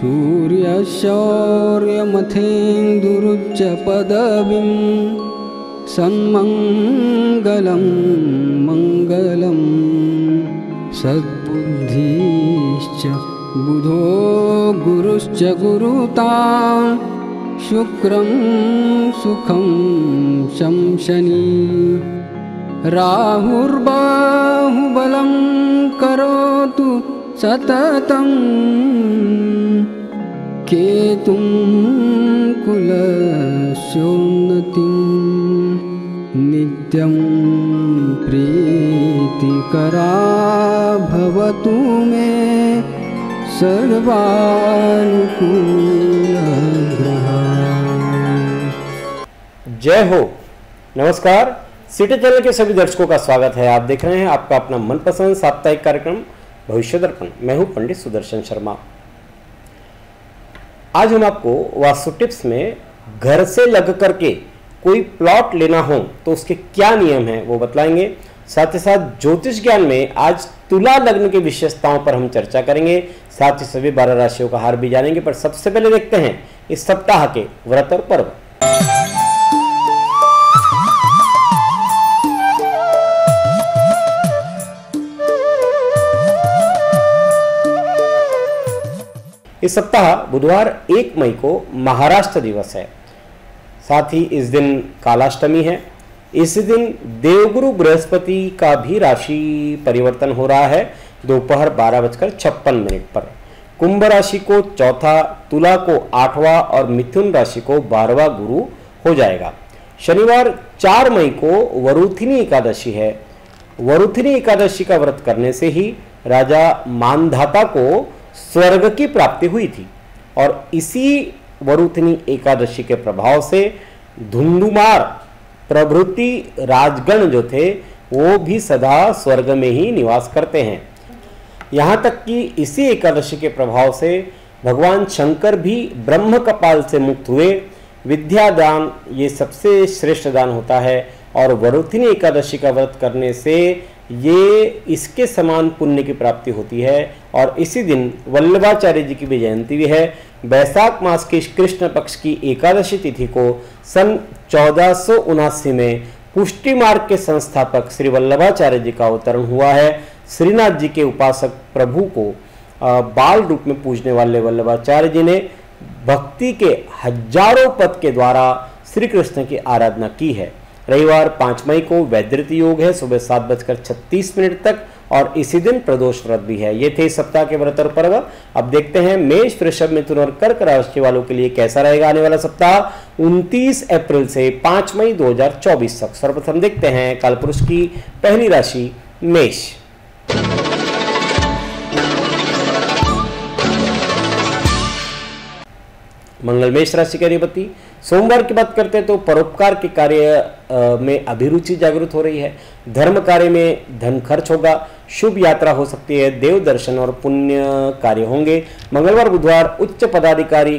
सूर्यशौर्यमथेन्दुरुच्च पदवीं सन्मङ्गलं मङ्गलं सद्बुद्धिश्च बुधो गुरुश्च गुरुतां शुक्रं सुखं शंशनी राहुर्बाहुबलं करोतु सततं केतुं कुलस्योन्नतिं नित्यं प्रीतिकरा भवतु मे सर्वानुकूलग्रहा। जय हो। नमस्कार, सिटी चैनल के सभी दर्शकों का स्वागत है। आप देख रहे हैं आपका अपना मनपसंद साप्ताहिक कार्यक्रम भविष्य दर्पण। मैं हूं पंडित सुदर्शन शर्मा। आज हम आपको वास्तु टिप्स में घर से लग करके कोई प्लॉट लेना हो तो उसके क्या नियम हैं वो बतलाएंगे। साथ ही साथ ज्योतिष ज्ञान में आज तुला लग्न की विशेषताओं पर हम चर्चा करेंगे। साथ ही सभी 12 राशियों का हार भी जानेंगे। पर सबसे पहले देखते हैं इस सप्ताह के व्रत और पर्व। इस सप्ताह बुधवार 1 मई को महाराष्ट्र दिवस है। साथ ही इस दिन कालाष्टमी है। इस दिन देवगुरु बृहस्पति का भी राशि परिवर्तन हो रहा है दोपहर 12:56 पर। कुंभ राशि को चौथा, तुला को 8वां और मिथुन राशि को 12वां गुरु हो जाएगा। शनिवार 4 मई को वरुथिनी एकादशी है। वरुथिनी एकादशी का व्रत करने से ही राजा मानधाता को स्वर्ग की प्राप्ति हुई थी और इसी वरुथिनी एकादशी के प्रभाव से धुंधुमार प्रभृति राजगण जो थे वो भी सदा स्वर्ग में ही निवास करते हैं। यहाँ तक कि इसी एकादशी के प्रभाव से भगवान शंकर भी ब्रह्म कपाल से मुक्त हुए। विद्या दान ये सबसे श्रेष्ठ दान होता है और वरुथिनी एकादशी का व्रत करने से ये इसके समान पुण्य की प्राप्ति होती है। और इसी दिन वल्लभाचार्य जी की भी जयंती भी है। वैशाख मास की कृष्ण पक्ष की एकादशी तिथि को सन 1479 में पुष्टि मार्ग के संस्थापक श्री वल्लभाचार्य जी का अवतरण हुआ है। श्रीनाथ जी के उपासक प्रभु को बाल रूप में पूजने वाले वल्लभाचार्य जी ने भक्ति के हजारों पद के द्वारा श्री कृष्ण की आराधना की है। रविवार 5 मई को वैद्यति योग है सुबह 7:36 तक और इसी दिन प्रदोष व्रत भी है। ये थे इस सप्ताह के व्रत और पर्व। अब देखते हैं मेष, वृषभ, मिथुन और कर्क राशि वालों के लिए कैसा रहेगा आने वाला सप्ताह 29 अप्रैल से 5 मई 2024 तक। सर्वप्रथम देखते हैं कालपुरुष की पहली राशि मेष। मंगल मेष राशि के अधिपति। सोमवार की बात करते हैं तो परोपकार के कार्य में अभिरुचि जागृत हो रही है। धर्म कार्य में धन खर्च होगा। शुभ यात्रा हो सकती है। देव दर्शन और पुण्य कार्य होंगे। मंगलवार बुधवार उच्च पदाधिकारी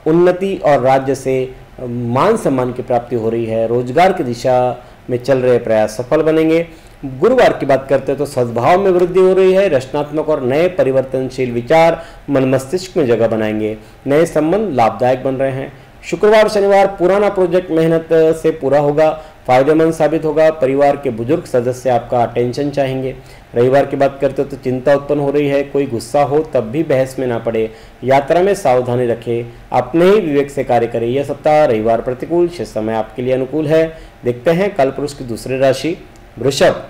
उन्नति और राज्य से मान सम्मान की प्राप्ति हो रही है। रोजगार की दिशा में चल रहे प्रयास सफल बनेंगे। गुरुवार की बात करते हैं तो सद्भाव में वृद्धि हो रही है। रचनात्मक और नए परिवर्तनशील विचार मन मस्तिष्क में जगह बनाएंगे। नए संबंध लाभदायक बन रहे हैं। शुक्रवार शनिवार पुराना प्रोजेक्ट मेहनत से पूरा होगा, फायदेमंद साबित होगा। परिवार के बुजुर्ग सदस्य आपका अटेंशन चाहेंगे। रविवार की बात करते हो तो चिंता उत्पन्न हो रही है। कोई गुस्सा हो तब भी बहस में ना पड़े। यात्रा में सावधानी रखें। अपने ही विवेक से कार्य करें। यह सप्ताह रविवार प्रतिकूल, शेष समय आपके लिए अनुकूल है। देखते हैं कालपुरुष की दूसरी राशि वृषभ।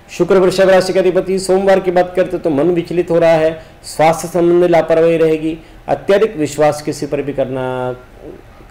शुक्र वृषभ राशि के अधिपति। सोमवार की बात करते तो मन विचलित हो रहा है। स्वास्थ्य संबंधी लापरवाही रहेगी। अत्यधिक विश्वास किसी पर भी करना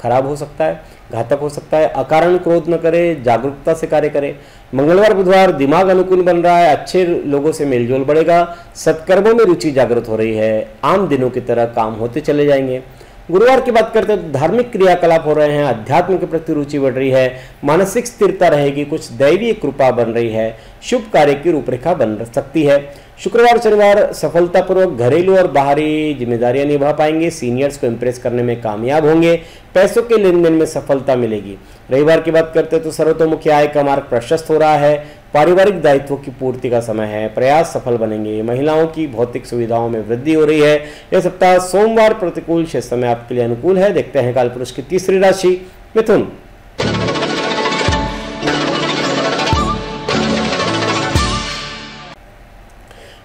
खराब हो सकता है, घातक हो सकता है। अकारण क्रोध न करे, जागरूकता से कार्य करें। मंगलवार बुधवार दिमाग अनुकूल बन रहा है। अच्छे लोगों से मेलजोल बढ़ेगा। सत्कर्मों में रुचि जागृत हो रही है। आम दिनों की तरह काम होते चले जाएंगे। गुरुवार की बात करते हैं तो धार्मिक क्रियाकलाप हो रहे हैं। अध्यात्म के प्रति रुचि बढ़ रही है। मानसिक स्थिरता रहेगी। कुछ दैवीय कृपा बन रही है। शुभ कार्य की रूपरेखा बन सकती है। शुक्रवार शनिवार सफलतापूर्वक घरेलू और बाहरी जिम्मेदारियां निभा पाएंगे। सीनियर्स को इंप्रेस करने में कामयाब होंगे। पैसों के लेन देन में सफलता मिलेगी। रविवार की बात करते हैं तो सर्वतोमुखी आय का मार्ग प्रशस्त हो रहा है। पारिवारिक दायित्वों की पूर्ति का समय है, प्रयास सफल बनेंगे, महिलाओं की भौतिक सुविधाओं में वृद्धि हो रही है। यह सप्ताह सोमवार प्रतिकूल, शेष समय आपके लिए अनुकूल है। देखते हैं कालपुरुष की तीसरी राशि मिथुन।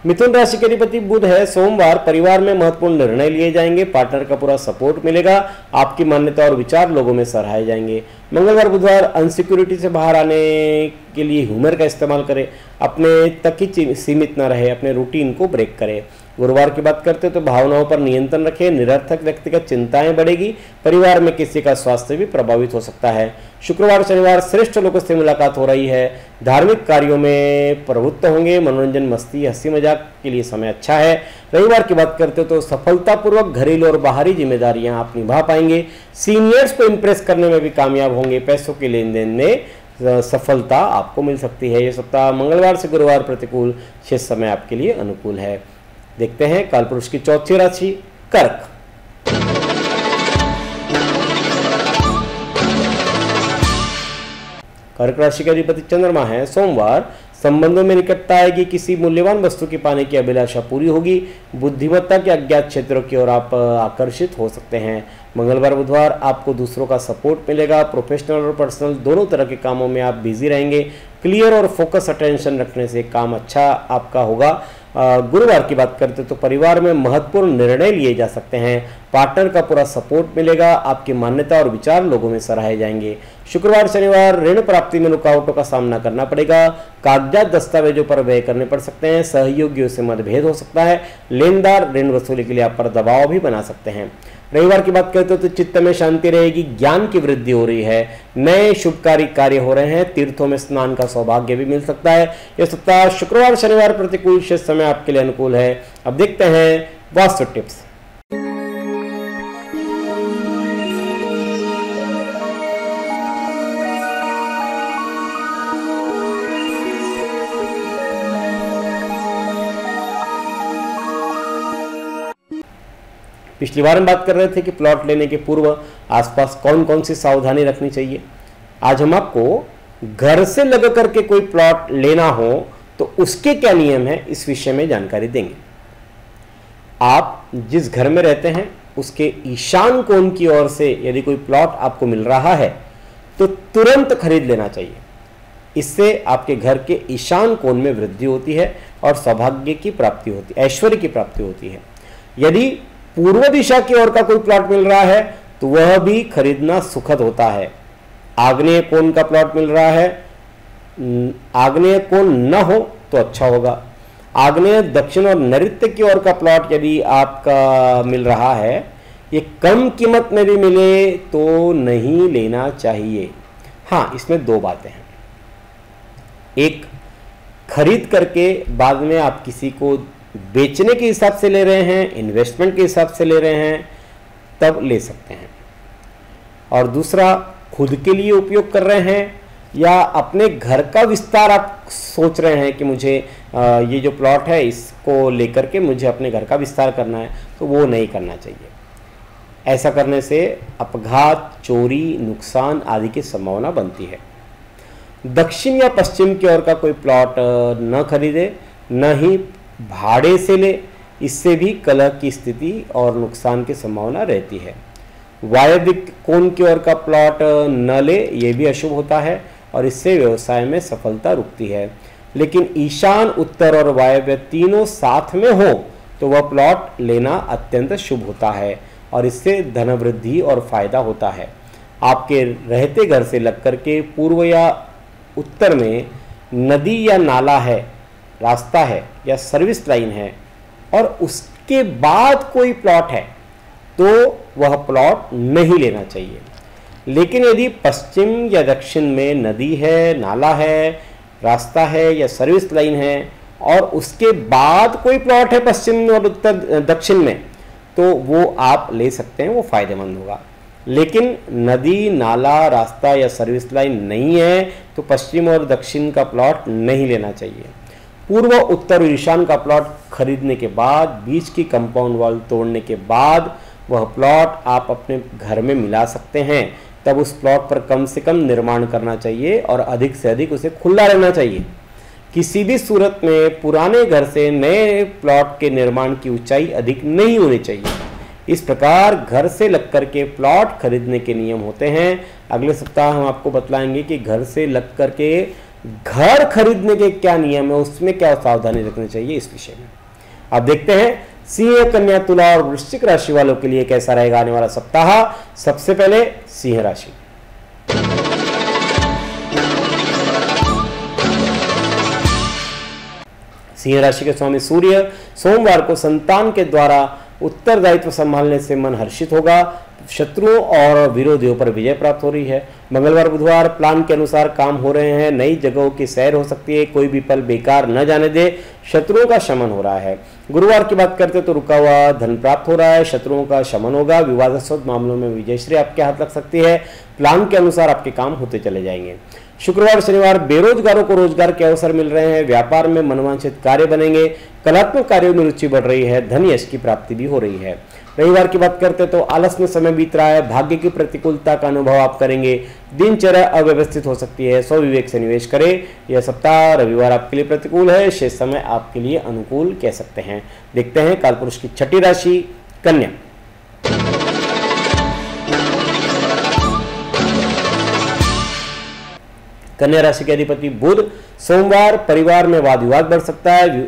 मिथुन राशि के अधिपति बुध है। सोमवार परिवार में महत्वपूर्ण निर्णय लिए जाएंगे, पार्टनर का पूरा सपोर्ट मिलेगा, आपकी मान्यता और विचार लोगों में सराहे जाएंगे। मंगलवार बुधवार अनसिक्योरिटी से बाहर आने के लिए ह्यूमर का इस्तेमाल करें, अपने तक ही सीमित न रहे, अपने रूटीन को ब्रेक करें। गुरुवार की बात करते तो भावनाओं पर नियंत्रण रखें, निरर्थक व्यक्तिगत चिंताएं बढ़ेगी, परिवार में किसी का स्वास्थ्य भी प्रभावित हो सकता है। शुक्रवार शनिवार श्रेष्ठ लोगों से मुलाकात हो रही है, धार्मिक कार्यों में प्रवृत्त होंगे, मनोरंजन मस्ती हंसी मजाक के लिए समय अच्छा है। रविवार की बात करते तो सफलतापूर्वक घरेलू और बाहरी जिम्मेदारियां आप निभा पाएंगे, सीनियर्स को इम्प्रेस करने में भी कामयाब होंगे, पैसों के लेन देन में सफलता आपको मिल सकती है। यह सप्ताह मंगलवार से गुरुवार प्रतिकूल, शेष समय आपके लिए अनुकूल है। देखते हैं कालपुरुष की चौथी राशि कर्क। कर्क राशि का अधिपति चंद्रमा है। सोमवार संबंधों में निकटता आएगी, किसी मूल्यवान वस्तु की पाने की अभिलाषा पूरी होगी, बुद्धिमत्ता के अज्ञात क्षेत्रों की ओर आप आकर्षित हो सकते हैं। मंगलवार बुधवार आपको दूसरों का सपोर्ट मिलेगा, प्रोफेशनल और पर्सनल दोनों तरह के कामों में आप बिजी रहेंगे, क्लियर और फोकस अटेंशन रखने से काम अच्छा आपका होगा। गुरुवार की बात करते तो परिवार में महत्वपूर्ण निर्णय लिए जा सकते हैं, पार्टनर का पूरा सपोर्ट मिलेगा, आपकी मान्यता और विचार लोगों में सराहे जाएंगे। शुक्रवार शनिवार ऋण प्राप्ति में रुकावटों का सामना करना पड़ेगा, कागजात दस्तावेजों पर व्यय करने पड़ सकते हैं, सहयोगियों से मतभेद हो सकता है, लेनदार ऋण वसूली के लिए आप पर दबाव भी बना सकते हैं। रविवार की बात करते तो चित्त में शांति रहेगी, ज्ञान की वृद्धि हो रही है, नए शुभकारी कार्य हो रहे हैं, तीर्थों में स्नान का सौभाग्य भी मिल सकता है। यह सप्ताह शुक्रवार शनिवार प्रतिकूल, शेष समय आपके लिए अनुकूल है। अब देखते हैं वास्तु टिप्स। पिछली बार हम बात कर रहे थे कि प्लॉट लेने के पूर्व आसपास कौन कौन सी सावधानी रखनी चाहिए। आज हम आपको घर से लग करके कोई प्लॉट लेना हो तो उसके क्या नियम है, इस विषय में जानकारी देंगे। आप जिस घर में रहते हैं उसके ईशान कोण की ओर से यदि कोई प्लॉट आपको मिल रहा है तो तुरंत खरीद लेना चाहिए। इससे आपके घर के ईशान कोण में वृद्धि होती है और सौभाग्य की प्राप्ति होती है, ऐश्वर्य की प्राप्ति होती है। यदि पूर्व दिशा की ओर का कोई प्लॉट मिल रहा है तो वह भी खरीदना सुखद होता है। आग्नेय कोण का प्लॉट मिल रहा है, आग्नेय कोण न हो तो अच्छा होगा। आग्नेय, दक्षिण और नैऋत्य की ओर का प्लॉट यदि आपका मिल रहा है, ये कम कीमत में भी मिले तो नहीं लेना चाहिए। हाँ, इसमें दो बातें हैं। एक, खरीद करके बाद में आप किसी को बेचने के हिसाब से ले रहे हैं, इन्वेस्टमेंट के हिसाब से ले रहे हैं, तब ले सकते हैं। और दूसरा, खुद के लिए उपयोग कर रहे हैं या अपने घर का विस्तार आप सोच रहे हैं कि मुझे ये जो प्लॉट है इसको लेकर के मुझे अपने घर का विस्तार करना है, तो वो नहीं करना चाहिए। ऐसा करने से अपघात, चोरी, नुकसान आदि की संभावना बनती है। दक्षिण या पश्चिम की ओर का कोई प्लॉट न खरीदे, न ही भाड़े से ले, इससे भी कलह की स्थिति और नुकसान की संभावना रहती है। वायव्य कोण की ओर का प्लॉट न ले, ये भी अशुभ होता है और इससे व्यवसाय में सफलता रुकती है। लेकिन ईशान, उत्तर और वायव्य तीनों साथ में हो तो वह प्लॉट लेना अत्यंत शुभ होता है और इससे धन वृद्धि और फायदा होता है। आपके रहते घर से लग करके पूर्व या उत्तर में नदी या नाला है, रास्ता है या सर्विस लाइन है और उसके बाद कोई प्लॉट है तो वह प्लॉट नहीं लेना चाहिए। लेकिन यदि पश्चिम या दक्षिण में नदी है, नाला है, रास्ता है या सर्विस लाइन है और उसके बाद कोई प्लॉट है पश्चिम और उत्तर दक्षिण में, तो वो आप ले सकते हैं, वो फायदेमंद होगा। लेकिन नदी, नाला, रास्ता या सर्विस लाइन नहीं है तो पश्चिम और दक्षिण का प्लॉट नहीं लेना चाहिए। पूर्व, उत्तर और ईशान का प्लॉट खरीदने के बाद, बीच की कंपाउंड वॉल तोड़ने के बाद वह प्लॉट आप अपने घर में मिला सकते हैं। तब उस प्लॉट पर कम से कम निर्माण करना चाहिए और अधिक से अधिक उसे खुला रहना चाहिए। किसी भी सूरत में पुराने घर से नए प्लॉट के निर्माण की ऊंचाई अधिक नहीं होनी चाहिए। इस प्रकार घर से लग करके प्लॉट खरीदने के नियम होते हैं। अगले सप्ताह हम आपको बतलाएंगे कि घर से लग करके घर खरीदने के क्या नियम है, उसमें क्या सावधानी रखनी चाहिए इस विषय में। अब देखते हैं सिंह, कन्या, तुला और वृश्चिक राशि वालों के लिए कैसा रहेगा आने वाला सप्ताह। सबसे पहले सिंह राशि। सिंह राशि के स्वामी सूर्य सोमवार को संतान के द्वारा उत्तरदायित्व संभालने से मन हर्षित होगा। शत्रुओं और विरोधियों पर विजय प्राप्त हो रही है। मंगलवार बुधवार प्लान के अनुसार काम हो रहे हैं। नई जगहों की सैर हो सकती है। कोई भी पल बेकार न जाने दे। शत्रुओं का शमन हो रहा है। गुरुवार की बात करते तो रुका हुआ धन प्राप्त हो रहा है। शत्रुओं का शमन होगा। विवादास्पद मामलों में विजयश्री आपके हाथ लग सकती है। प्लान के अनुसार आपके काम होते चले जाएंगे। शुक्रवार शनिवार बेरोजगारों को रोजगार के अवसर मिल रहे हैं। व्यापार में मनवांछित कार्य बनेंगे। कलात्मक कार्यों में रुचि बढ़ रही है। धन यश की प्राप्ति भी हो रही है। रविवार की बात करते तो आलस में समय बीत रहा है। भाग्य की प्रतिकूलता का अनुभव आप करेंगे। दिनचर्या अव्यवस्थित हो सकती है। स्वविवेक से निवेश करें। यह सप्ताह रविवार आपके लिए प्रतिकूल है। शेष समय आपके लिए अनुकूल कह सकते हैं। देखते हैं कालपुरुष की छठी राशि कन्या। कन्या राशि के अधिपति बुध सोमवार परिवार में वाद विवाद बढ़ सकता है।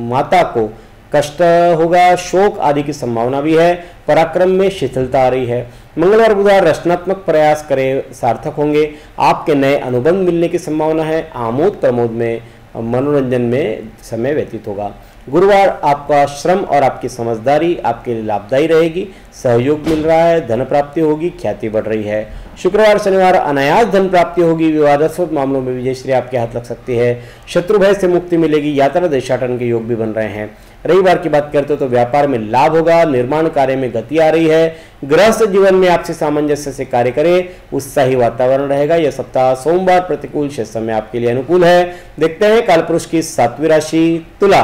माता को कष्ट होगा। शोक आदि की संभावना भी है। पराक्रम में शिथिलता आ रही है। मंगलवार बुधवार रचनात्मक प्रयास करें, सार्थक होंगे। आपके नए अनुबंध मिलने की संभावना है। आमोद प्रमोद में मनोरंजन में समय व्यतीत होगा। गुरुवार आपका श्रम और आपकी समझदारी आपके लिए लाभदायी रहेगी। सहयोग मिल रहा है। धन प्राप्ति होगी। ख्याति बढ़ रही है। शुक्रवार शनिवार अनायास धन प्राप्ति होगी। विवादास्पद मामलों में विजयश्री आपके हाथ लग सकती है। शत्रु भय से मुक्ति मिलेगी। यात्रा देशाटन के योग भी बन रहे हैं। रविवार की बात करते तो व्यापार में लाभ होगा। निर्माण कार्य में गति आ रही है। गृहस्थ जीवन में आपसे सामंजस्य से कार्य करें। उत्साही वातावरण रहेगा। यह सप्ताह सोमवार प्रतिकूल, शेष समय आपके लिए अनुकूल है। देखते हैं कालपुरुष की सातवीं राशि तुला।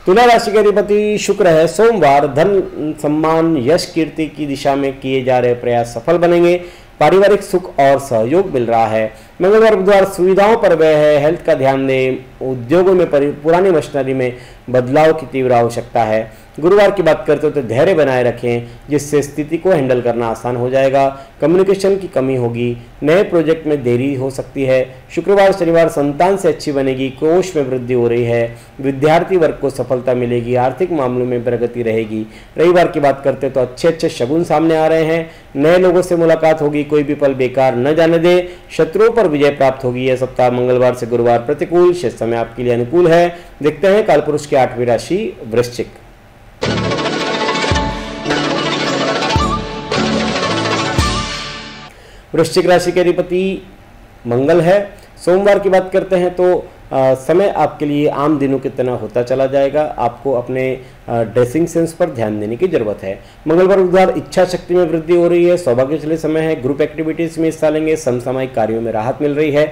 तुला राशि के अधिपति शुक्र है। सोमवार धन, सम्मान, यश, कीर्ति की दिशा में किए जा रहे प्रयास सफल बनेंगे। पारिवारिक सुख और सहयोग मिल रहा है। मंगलवार बुधवार सुविधाओं पर व्यय है। हेल्थ का ध्यान दें। उद्योगों में पुरानी मशीनरी में बदलाव की तीव्र आवश्यकता है। गुरुवार की बात करते हो तो धैर्य बनाए रखें, जिससे स्थिति को हैंडल करना आसान हो जाएगा। कम्युनिकेशन की कमी होगी। नए प्रोजेक्ट में देरी हो सकती है। शुक्रवार शनिवार संतान से अच्छी बनेगी। कोष में वृद्धि हो रही है। विद्यार्थी वर्ग को सफलता मिलेगी। आर्थिक मामलों में प्रगति रहेगी। रविवार की बात करते तो अच्छे अच्छे शगुन सामने आ रहे हैं। नए लोगों से मुलाकात होगी। कोई भी पल बेकार न जाने दे। शत्रुओं पर विजय प्राप्त होगी। यह सप्ताह मंगलवार से गुरुवार प्रतिकूल, शेष समय आपके लिए अनुकूल है। देखते हैं कालपुरुष की आठवीं राशि वृश्चिक। वृश्चिक राशि के अधिपति मंगल है। सोमवार की बात करते हैं तो समय आपके लिए आम दिनों की तरह होता चला जाएगा। आपको अपने ड्रेसिंग सेंस पर ध्यान देने की जरूरत है। मंगलवार बुधवार इच्छा शक्ति में वृद्धि हो रही है। सौभाग्यशाली समय है। ग्रुप एक्टिविटीज में हिस्सा लेंगे। समसामयिक कार्यों में राहत मिल रही है।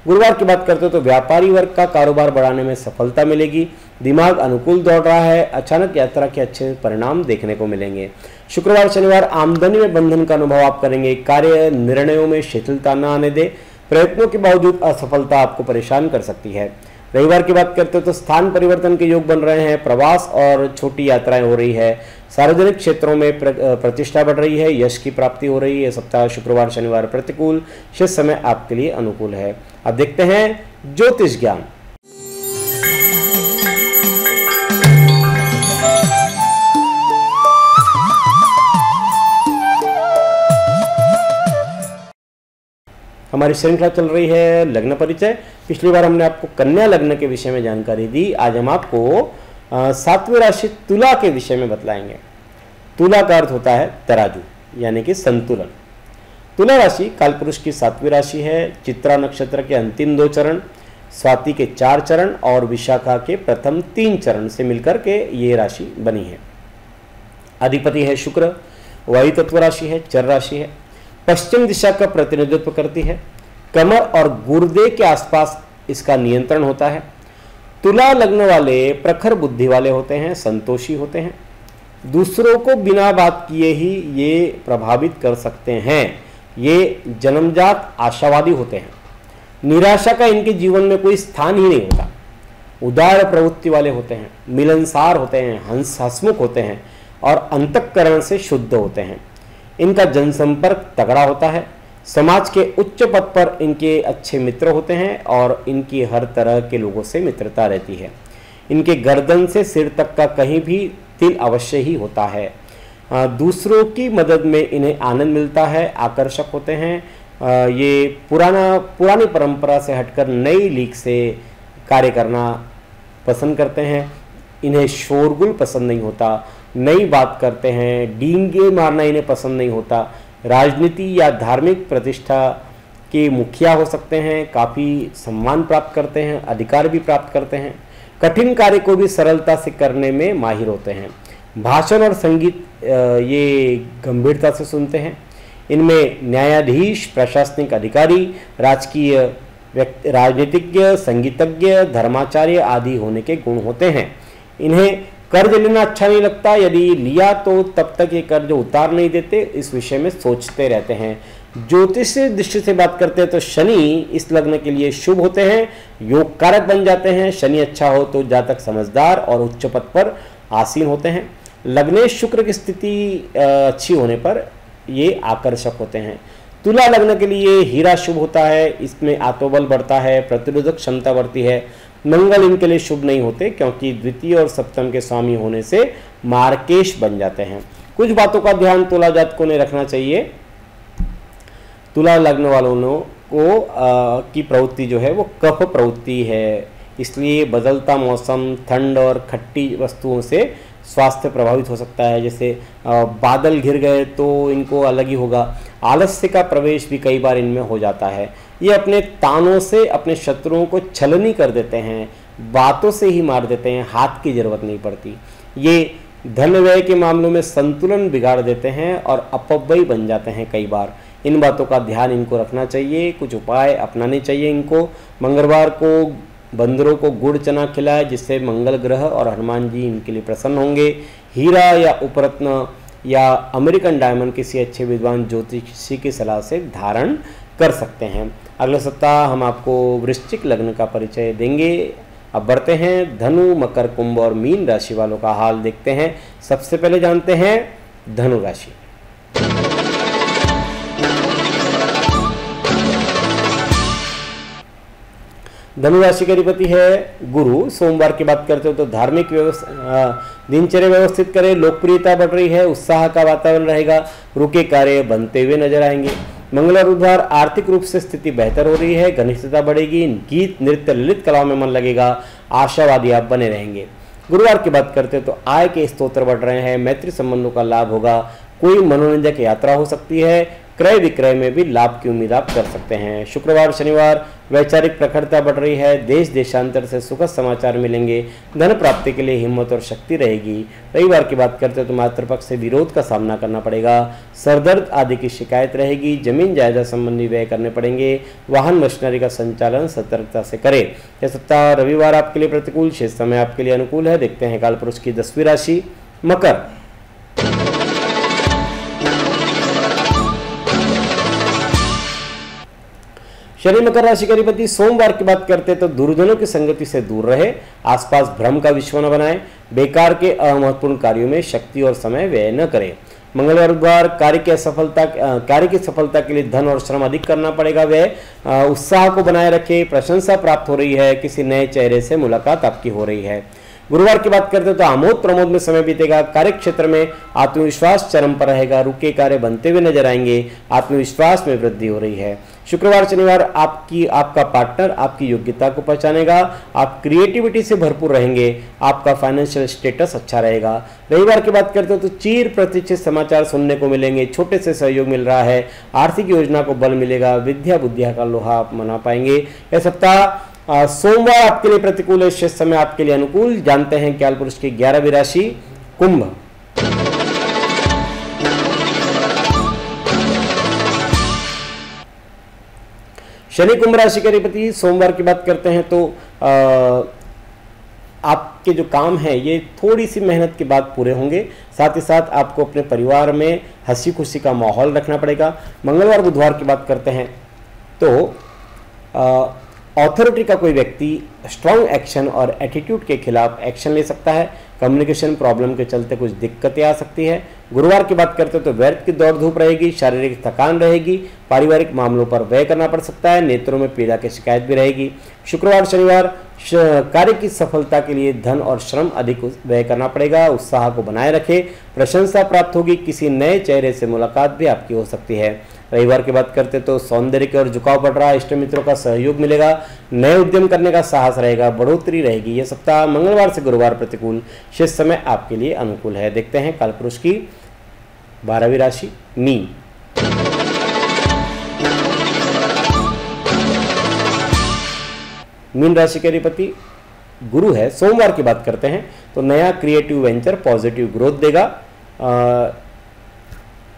गुरुवार की बात करते हो तो व्यापारी वर्ग का कारोबार बढ़ाने में सफलता मिलेगी। दिमाग अनुकूल दौड़ रहा है। अचानक यात्रा के अच्छे परिणाम देखने को मिलेंगे। शुक्रवार शनिवार आमदनी में बंधन का अनुभव आप करेंगे। कार्य निर्णयों में शिथिलता न आने दे। प्रयत्नों के बावजूद असफलता आपको परेशान कर सकती है। रविवार की बात करते हो तो स्थान परिवर्तन के योग बन रहे हैं। प्रवास और छोटी यात्राएं हो रही है। सार्वजनिक क्षेत्रों में प्रतिष्ठा बढ़ रही है। यश की प्राप्ति हो रही है। सप्ताह शुक्रवार शनिवार प्रतिकूल, शेष समय आपके लिए अनुकूल है। अब देखते हैं ज्योतिष ज्ञान। हमारी श्रृंखला चल रही है लग्न परिचय। पिछली बार हमने आपको कन्या लग्न के विषय में जानकारी दी। आज हम आपको सातवीं राशि तुला के विषय में बतलाएंगे। तुला का अर्थ होता है तराजू, यानी कि संतुलन। तुला राशि कालपुरुष की सातवीं राशि है। चित्रा नक्षत्र के अंतिम 2 चरण, स्वाति के 4 चरण और विशाखा के प्रथम 3 चरण से मिलकर के ये राशि बनी है। अधिपति है शुक्र। वायु तत्व राशि है। चर राशि है। पश्चिम दिशा का प्रतिनिधित्व करती है। कमर और गुर्दे के आसपास इसका नियंत्रण होता है। तुला लग्न वाले प्रखर बुद्धि वाले होते हैं। संतोषी होते हैं। दूसरों को बिना बात किए ही ये प्रभावित कर सकते हैं। ये जन्मजात आशावादी होते हैं। निराशा का इनके जीवन में कोई स्थान ही नहीं होता। उदार प्रवृत्ति वाले होते हैं, मिलनसार होते हैं, हंसमुख होते हैं और अंतःकरण से शुद्ध होते हैं। इनका जनसंपर्क तगड़ा होता है। समाज के उच्च पद पर इनके अच्छे मित्र होते हैं और इनकी हर तरह के लोगों से मित्रता रहती है। इनके गर्दन से सिर तक का कहीं भी तिल अवश्य ही होता है। दूसरों की मदद में इन्हें आनंद मिलता है, आकर्षक होते हैं। ये पुरानी परंपरा से हटकर नई लीक से कार्य करना पसंद करते हैं। इन्हें शोरगुल पसंद नहीं होता, नई बात करते हैं, डींगे मारना इन्हें पसंद नहीं होता। राजनीति या धार्मिक प्रतिष्ठा के मुखिया हो सकते हैं, काफ़ी सम्मान प्राप्त करते हैं, अधिकार भी प्राप्त करते हैं। कठिन कार्य को भी सरलता से करने में माहिर होते हैं। भाषण और संगीत ये गंभीरता से सुनते हैं। इनमें न्यायाधीश, प्रशासनिक अधिकारी, राजनीतिज्ञ, संगीतज्ञ, धर्माचार्य आदि होने के गुण होते हैं। इन्हें कर्ज लेना अच्छा नहीं लगता, यदि लिया तो तब तक ये कर्ज उतार नहीं देते, इस विषय में सोचते रहते हैं। ज्योतिष दृष्टि से बात करते हैं तो शनि इस लग्न के लिए शुभ होते हैं, योग कारक बन जाते हैं। शनि अच्छा हो तो जातक समझदार और उच्च पद पर आसीन होते हैं। लग्नेश शुक्र की स्थिति अच्छी होने पर ये आकर्षक होते हैं। तुला लग्न के लिए हीरा शुभ होता है, इसमें आत्मबल बढ़ता है, प्रतिरोधक क्षमता बढ़ती है। मंगल इनके लिए शुभ नहीं होते क्योंकि द्वितीय और सप्तम के स्वामी होने से मार्केश बन जाते हैं। कुछ बातों का ध्यान तुला जातकों ने रखना चाहिए। तुला लग्न वालों को की प्रवृत्ति जो है वो कफ प्रवृत्ति है, इसलिए बदलता मौसम, ठंड और खट्टी वस्तुओं से स्वास्थ्य प्रभावित हो सकता है। जैसे बादल घिर गए तो इनको अलग ही होगा। आलस्य का प्रवेश भी कई बार इनमें हो जाता है। ये अपने तानों से अपने शत्रुओं को छलनी कर देते हैं, बातों से ही मार देते हैं, हाथ की जरूरत नहीं पड़ती। ये धन व्यय के मामलों में संतुलन बिगाड़ देते हैं और अपव्ययी बन जाते हैं कई बार। इन बातों का ध्यान इनको रखना चाहिए, कुछ उपाय अपनाने चाहिए इनको। मंगलवार को बंदरों को गुड़ चना खिलाए, जिससे मंगल ग्रह और हनुमान जी इनके लिए प्रसन्न होंगे। हीरा या उपरत्न या अमेरिकन डायमंड किसी अच्छे विद्वान ज्योतिषी की सलाह से धारण कर सकते हैं। अगले सप्ताह हम आपको वृश्चिक लग्न का परिचय देंगे। अब बढ़ते हैं धनु, मकर, कुंभ और मीन राशि वालों का हाल देखते हैं। सबसे पहले जानते हैं धनु राशि। धनु राशि का अधिपति है गुरु। सोमवार की बात करते हो तो धार्मिक दिनचर्या व्यवस्थित करें, लोकप्रियता बढ़ रही है, उत्साह का वातावरण रहेगा, रुके कार्य बनते हुए नजर आएंगे। मंगलवार बुधवार आर्थिक रूप से स्थिति बेहतर हो रही है, घनिष्ठता बढ़ेगी, गीत नृत्य ललित कलाओं में मन लगेगा, आशावादी आप बने रहेंगे। गुरुवार की बात करते हैं तो आय के स्रोत बढ़ रहे हैं, मैत्री संबंधों का लाभ होगा, कोई मनोरंजक यात्रा हो सकती है, क्रय विक्रय में भी लाभ की उम्मीद आप कर सकते हैं। शुक्रवार शनिवार वैचारिक प्रखरता बढ़ रही है, देश देशांतर से सुखद समाचार मिलेंगे, धन प्राप्ति के लिए हिम्मत और शक्ति रहेगी। रविवार की बात करते हैं तो मातृपक्ष से विरोध का सामना करना पड़ेगा, सरदर्द आदि की शिकायत रहेगी, जमीन जायदाद संबंधी व्यय करने पड़ेंगे, वाहन मशीनरी का संचालन सतर्कता से करें। यह सप्ताह रविवार आपके लिए प्रतिकूल, शेष समय आपके लिए अनुकूल है। देखते हैं काल पुरुष की 10वीं राशि मकर। शनि मकर राशि का अधिपति। सोमवार की बात करते हैं तो दुर्जनों की संगति से दूर रहे, आसपास भ्रम का विश्व न बनाए, बेकार के अमहत्वपूर्ण कार्यों में शक्ति और समय व्यय न करें। मंगलवार बुधवार कार्य की सफलता के लिए धन और श्रम अधिक करना पड़ेगा। व्यय उत्साह को बनाए रखें, प्रशंसा प्राप्त हो रही है, किसी नए चेहरे से मुलाकात आपकी हो रही है। गुरुवार की बात करते हैं तो आमोद प्रमोद में समय बीतेगा, कार्य क्षेत्र में आत्मविश्वास चरम पर रहेगा, रुके कार्य बनते हुए नजर आएंगे, आत्मविश्वास में वृद्धि हो रही है। शुक्रवार शनिवार आपका पार्टनर आपकी योग्यता को पहचानेगा, आप क्रिएटिविटी से भरपूर रहेंगे, आपका फाइनेंशियल स्टेटस अच्छा रहेगा। रविवार की बात करते हो तो चीर प्रतीक्षित समाचार सुनने को मिलेंगे, छोटे से सहयोग मिल रहा है, आर्थिक योजना को बल मिलेगा, विद्या बुद्धिया का लोहा आप मना पाएंगे। यह सप्ताह सोमवार आपके लिए प्रतिकूल है, शेष समय आपके लिए अनुकूल। जानते हैं काल पुरुष की 11वीं राशि कुंभ। शनि कुंभ राशि के अधिपति। सोमवार की बात करते हैं तो आपके जो काम हैं ये थोड़ी सी मेहनत के बाद पूरे होंगे। साथ ही साथ आपको अपने परिवार में हंसी खुशी का माहौल रखना पड़ेगा। मंगलवार बुधवार की बात करते हैं तो अथॉरिटी का कोई व्यक्ति स्ट्रांग एक्शन और एटीट्यूड के खिलाफ एक्शन ले सकता है। कम्युनिकेशन प्रॉब्लम के चलते कुछ दिक्कतें आ सकती है। गुरुवार की बात करते हैं तो व्यर्थ की दौड़ धूप रहेगी, शारीरिक थकान रहेगी, पारिवारिक मामलों पर व्यय करना पड़ सकता है, नेत्रों में पीड़ा की शिकायत भी रहेगी। शुक्रवार शनिवार कार्य की सफलता के लिए धन और श्रम अधिक व्यय करना पड़ेगा। उत्साह को बनाए रखें, प्रशंसा प्राप्त होगी, किसी नए चेहरे से मुलाकात भी आपकी हो सकती है। रविवार की बात करते तो सौंदर्य की ओर झुकाव बढ़ रहा है, इष्ट मित्रों का सहयोग मिलेगा, नए उद्यम करने का साहस रहेगा, बढ़ोतरी रहेगी। यह सप्ताह मंगलवार से गुरुवार प्रतिकूल, शेष समय आपके लिए अनुकूल है। देखते हैं कालपुरुष की 12वीं राशि मीन। मीन राशि के अधिपति गुरु है। सोमवार की बात करते हैं तो नया क्रिएटिव वेंचर पॉजिटिव ग्रोथ देगा।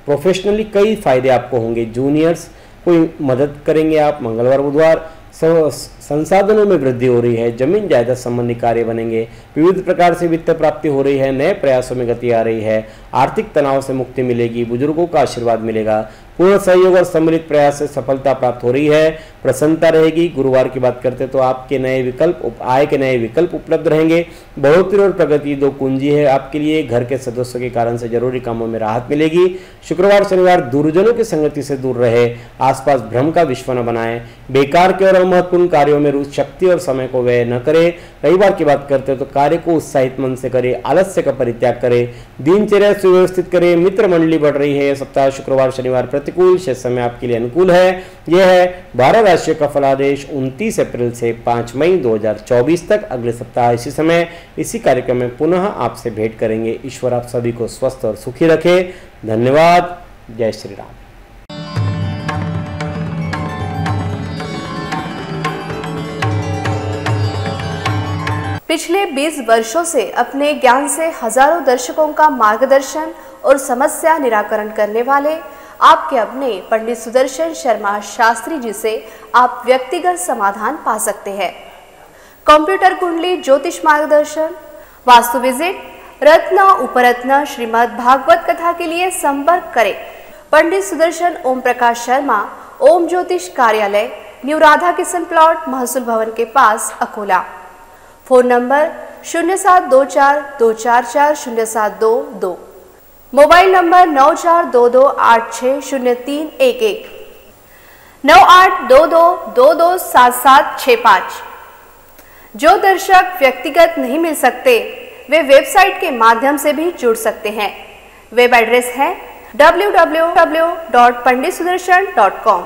प्रोफेशनली कई फायदे आपको होंगे। जूनियर्स कोई मदद करेंगे आप। मंगलवार बुधवार संसाधनों में वृद्धि हो रही है, जमीन जायदाद संबंधी कार्य बनेंगे, विविध प्रकार से वित्त प्राप्ति हो रही है, नए प्रयासों में गति आ रही है, आर्थिक तनाव से मुक्ति मिलेगी, बुजुर्गों का आशीर्वाद मिलेगा, पूर्ण सहयोग और सम्मिलित प्रयास से सफलता प्राप्त हो रही है, प्रसन्नता रहेगी। गुरुवार की बात करते तो आपके नए विकल्प, आय के नए विकल्प उपलब्ध रहेंगे। बढ़ोतरी और प्रगति दो कुंजी है आपके लिए। घर के सदस्यों के कारण से जरूरी कामों में राहत मिलेगी। शुक्रवार शनिवार दूरजनों की संगति से दूर रहे, आसपास भ्रम का विश्व न बनाएं, बेकार के और महत्वपूर्ण कार्यों में रुचि, शक्ति और समय को व्यय न करें। रविवार की बात करते हो तो कार्य को उत्साहित मन से करें, आलस्य का परित्याग करें, दिनचर्या सुव्यवस्थित करें। मित्र मंडली बढ़ रही है। सप्ताह शुक्रवार शनिवार प्रतिकूल, शेष समय आपके लिए अनुकूल है। यह है 12 राशियों का फलादेश 29 अप्रैल से 5 मई 2024 तक। अगले सप्ताह इसी समय इसी कार्यक्रम में पुनः आपसे भेंट करेंगे। ईश्वर आप सभी को स्वस्थ और सुखी रखे। धन्यवाद। जय श्री राम। पिछले 20 वर्षों से अपने ज्ञान से हजारों दर्शकों का मार्गदर्शन और समस्या निराकरण करने वाले आपके अपने पंडित सुदर्शन शर्मा शास्त्री जी से आप व्यक्तिगत समाधान पा सकते हैं। कंप्यूटर कुंडली, ज्योतिष मार्गदर्शन, वास्तु विजिट, रत्न उपरत्न, श्रीमद् भागवत कथा के लिए संपर्क करें पंडित सुदर्शन ओम प्रकाश शर्मा, ओम ज्योतिष कार्यालय, न्यू राधा किशन प्लॉट, महसूल भवन के पास, Akola. Phone number 0724244072, mobile number 9422860311, 9822227765। जो दर्शक व्यक्तिगत नहीं मिल सकते वे वेबसाइट के माध्यम से भी जुड़ सकते हैं। वेब एड्रेस है www.panditsudarshan.com।